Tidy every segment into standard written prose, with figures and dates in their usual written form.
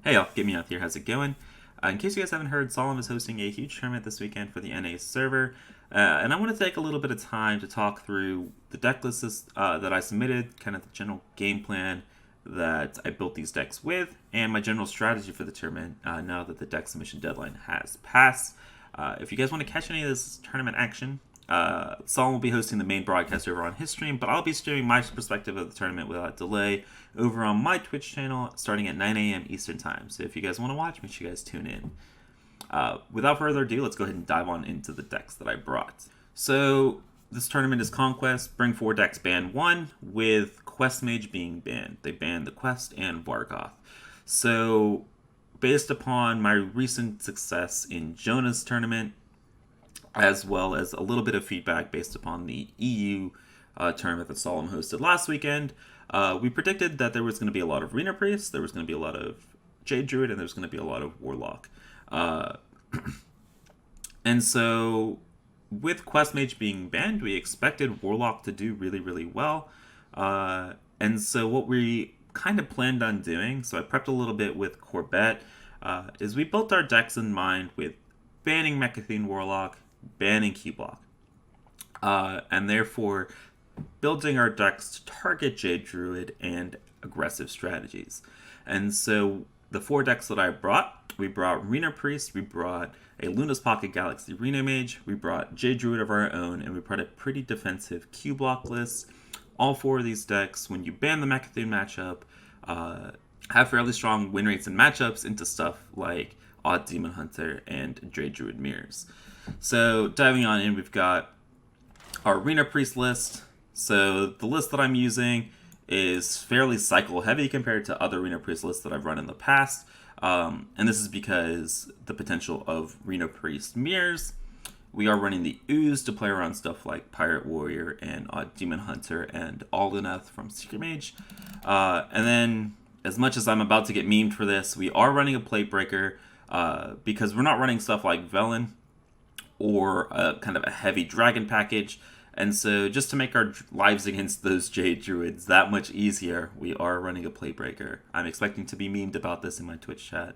Hey y'all, Get Me Out here, how's it going? In case you guys haven't heard, Solem is hosting a huge tournament this weekend for the NA server, and I want to take a little bit of time to talk through the deck lists that I submitted, kind of the general game plan that I built these decks with, and my general strategy for the tournament now that the deck submission deadline has passed. If you guys want to catch any of this tournament action, Solomon will be hosting the main broadcast over on his stream, but I'll be streaming my perspective of the tournament without delay over on my Twitch channel starting at 9 a.m. Eastern Time. So if you guys want to watch, make sure you guys tune in. Without further ado, let's go ahead and dive on into the decks that I brought. So this tournament is Conquest. Bring 4 decks ban 1, with Quest Mage being banned. They banned the Quest and Vargoth. So based upon my recent success in Jonah's tournament, as well as a little bit of feedback based upon the EU tournament that Solem hosted last weekend, we predicted that there was going to be a lot of Arena Priest, there was going to be a lot of Jade Druid, and there was going to be a lot of Warlock. And so, with Quest Mage being banned, we expected Warlock to do really, really well. And so, what we kind of planned on doing, so I prepped a little bit with Corbett, is we built our decks in mind with banning Mechathene Warlock, banning Keyblock, and therefore building our decks to target Jade Druid and aggressive strategies. And so the 4 decks that I brought, we brought Arena Priest, we brought a Luna's Pocket Galaxy Arena Mage, we brought Jade Druid of our own, and we brought a pretty defensive Q-Block list. All 4 of these decks, when you ban the Mechathune matchup, have fairly strong win rates in matchups into stuff like Odd Demon Hunter and Jade Druid Mirrors. So diving on in, we've got our Arena Priest list. So the list that I'm using is fairly cycle heavy compared to other Arena Priest lists that I've run in the past. And this is because the potential of Arena Priest Mirrors. We are running the Ooze to play around stuff like Pirate Warrior and Odd Demon Hunter and Aldeneth from Secret Mage. And then, as much as I'm about to get memed for this, we are running a Plate Breaker because we're not running stuff like Velen or kind of a heavy dragon package. And so just to make our lives against those Jade Druids that much easier, we are running a Plate Breaker. I'm expecting to be memed about this in my Twitch chat,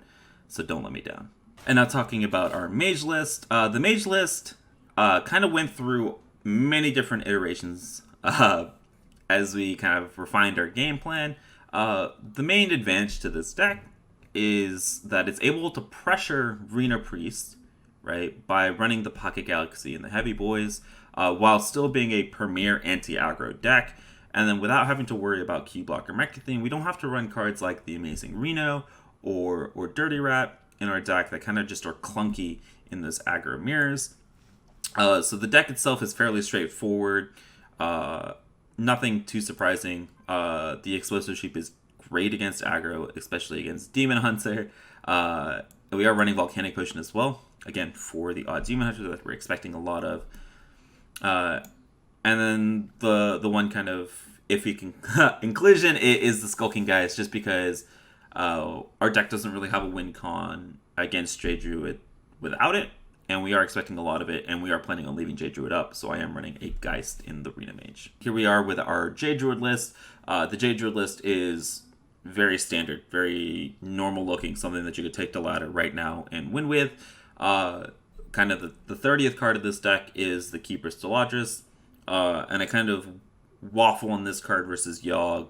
so don't let me down. And now talking about our Mage list. The Mage list kind of went through many different iterations as we kind of refined our game plan. The main advantage to this deck is that it's able to pressure Arena Priest, right, by running the Pocket Galaxy and the Heavy Boys, while still being a premier anti-aggro deck. And then without having to worry about Keyblock or Mechathene, we don't have to run cards like the Amazing Reno or Dirty Rat in our deck that kind of just are clunky in those aggro mirrors. So the deck itself is fairly straightforward. Nothing too surprising. The Explosive Sheep is great against aggro, especially against Demon Hunter. We are running Volcanic Potion as well, again, for the Odd Demon Hunter that we're expecting a lot of. And then the one kind of iffy inclusion is the Skulking Guys, just because our deck doesn't really have a win con against Jade Druid without it, and we are expecting a lot of it, and we are planning on leaving Jade Druid up, so I am running a Geist in the Arena Mage. Here we are with our Jade Druid list. The Jade Druid list is very standard, very normal looking, something that you could take to ladder right now and win with. Kind of the 30th card of this deck is the Keeper Steladris, and I kind of waffle on this card versus Yogg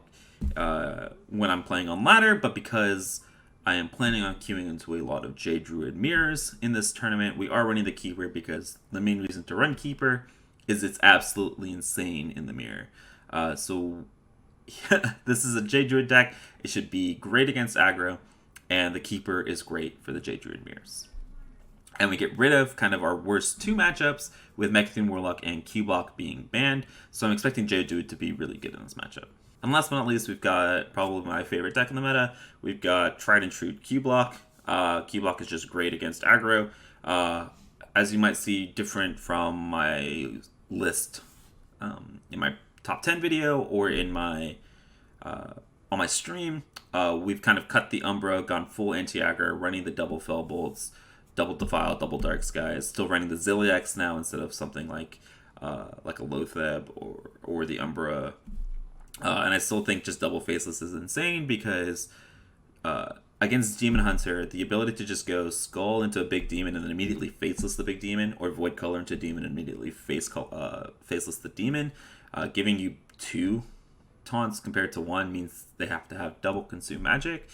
when I'm playing on ladder, but because I am planning on queuing into a lot of Jade Druid Mirrors in this tournament, we are running the Keeper because the main reason to run Keeper is it's absolutely insane in the mirror. So this is a Jade Druid deck. It should be great against aggro, and the Keeper is great for the Jade Druid Mirrors. And we get rid of kind of our worst 2 matchups with Mechathune Warlock and Q-Block being banned. So I'm expecting Jade Druid to be really good in this matchup. And last but not least, we've got probably my favorite deck in the meta. We've got Tried and True Q-Block. Q-Block is just great against aggro. As you might see, different from my list in my top 10 video or in my on my stream, we've kind of cut the Umbra, gone full anti-aggro, running the double Fell Bolts, double Defile, double Dark Skies, still running the Ziliax now instead of something like a Lotheb or the Umbra. And I still think just double Faceless is insane because against Demon Hunter, the ability to just go Skull into a big demon and then immediately faceless the big demon, or Void Color into a demon and immediately faceless the demon, giving you 2 taunts compared to 1 means they have to have double Consume Magic,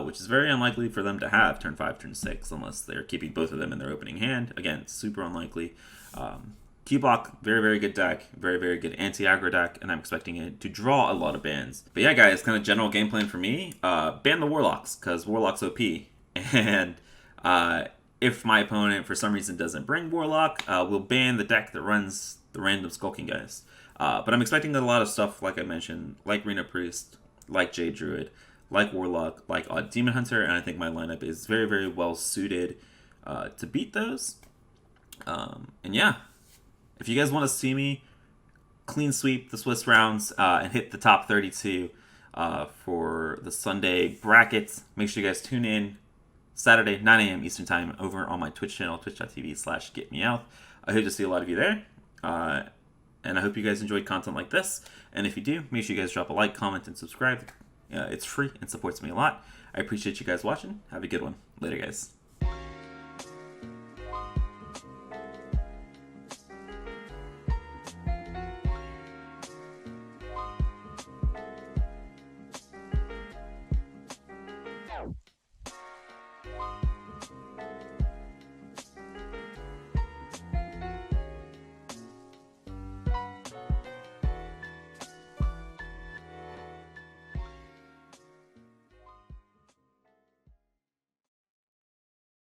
which is very unlikely for them to have turn 5, turn 6, unless they're keeping both of them in their opening hand. Again, super unlikely. Keylock, very, very good deck. Very, very good anti-aggro deck, and I'm expecting it to draw a lot of bans. But yeah, guys, kind of general game plan for me. Ban the Warlocks, because Warlock's OP. And if my opponent, for some reason, doesn't bring Warlock, we'll ban the deck that runs the random Skulking Geist. But I'm expecting a lot of stuff, like I mentioned, like Rena Priest, like Jade Druid, like Warlock, like Odd Demon Hunter, and I think my lineup is very, very well suited to beat those. And yeah. If you guys want to see me clean sweep the Swiss rounds and hit the top 32 for the Sunday brackets, make sure you guys tune in Saturday, 9 a.m. Eastern Time over on my Twitch channel, twitch.tv/getmeout. I hope to see a lot of you there. And I hope you guys enjoyed content like this. And if you do, make sure you guys drop a like, comment, and subscribe. It's free and supports me a lot. I appreciate you guys watching. Have a good one. Later, guys.